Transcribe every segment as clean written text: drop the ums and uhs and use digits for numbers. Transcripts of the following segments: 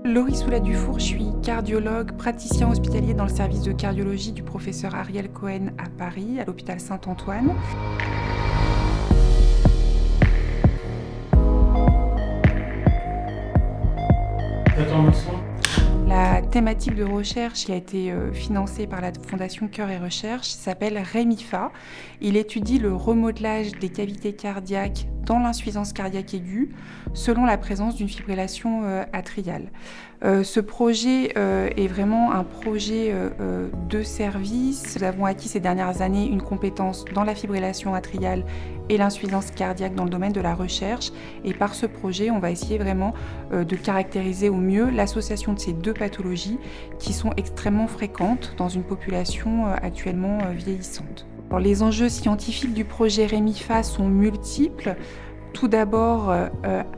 Laurie Soulat-Dufour, je suis cardiologue, praticien hospitalier dans le service de cardiologie du professeur Ariel Cohen à Paris, à l'hôpital Saint-Antoine. La thématique de recherche qui a été financée par la Fondation Cœur et Recherche s'appelle REMIFA. Il étudie le remodelage des cavités cardiaques dans l'insuffisance cardiaque aiguë selon la présence d'une fibrillation atriale. Ce projet est vraiment un projet de service. Nous avons acquis ces dernières années une compétence dans la fibrillation atriale et l'insuffisance cardiaque dans le domaine de la recherche. Et par ce projet, on va essayer vraiment de caractériser au mieux l'association de ces deux pathologies qui sont extrêmement fréquentes dans une population actuellement vieillissante. Alors, les enjeux scientifiques du projet REMIFA sont multiples. Tout d'abord,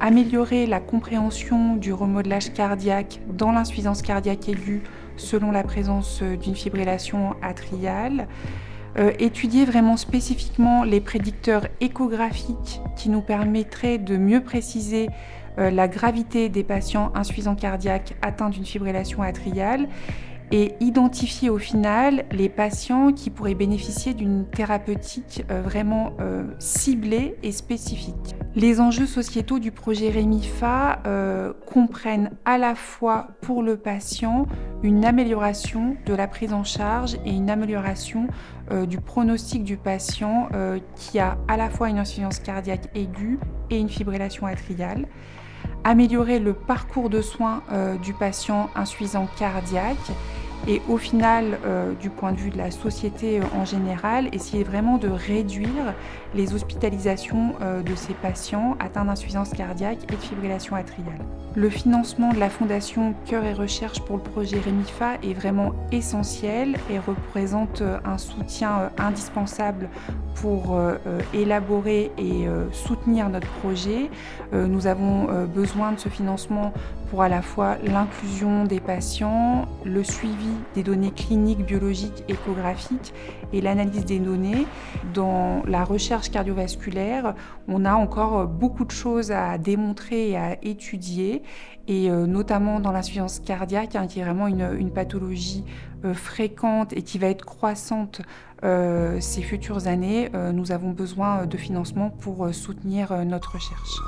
améliorer la compréhension du remodelage cardiaque dans l'insuffisance cardiaque aiguë selon la présence d'une fibrillation atriale. Étudier vraiment spécifiquement les prédicteurs échographiques qui nous permettraient de mieux préciser la gravité des patients insuffisants cardiaques atteints d'une fibrillation atriale et identifier au final les patients qui pourraient bénéficier d'une thérapeutique vraiment ciblée et spécifique. Les enjeux sociétaux du projet REMIFA comprennent à la fois pour le patient une amélioration de la prise en charge et une amélioration du pronostic du patient qui a à la fois une insuffisance cardiaque aiguë et une fibrillation atriale. Améliorer le parcours de soins du patient insuffisant cardiaque et au final, du point de vue de la société en général, essayer vraiment de réduire les hospitalisations de ces patients atteints d'insuffisance cardiaque et de fibrillation atriale. Le financement de la Fondation Cœur et Recherche pour le projet REMIFA est vraiment essentiel et représente un soutien indispensable pour élaborer et soutenir notre projet. Nous avons besoin de ce financement pour à la fois l'inclusion des patients, le suivi des données cliniques, biologiques, échographiques et l'analyse des données. Dans la recherche cardiovasculaire, on a encore beaucoup de choses à démontrer et à étudier, et notamment dans l'insuffisance cardiaque, qui est vraiment une pathologie fréquente et qui va être croissante ces futures années. Nous avons besoin de financement pour soutenir notre recherche.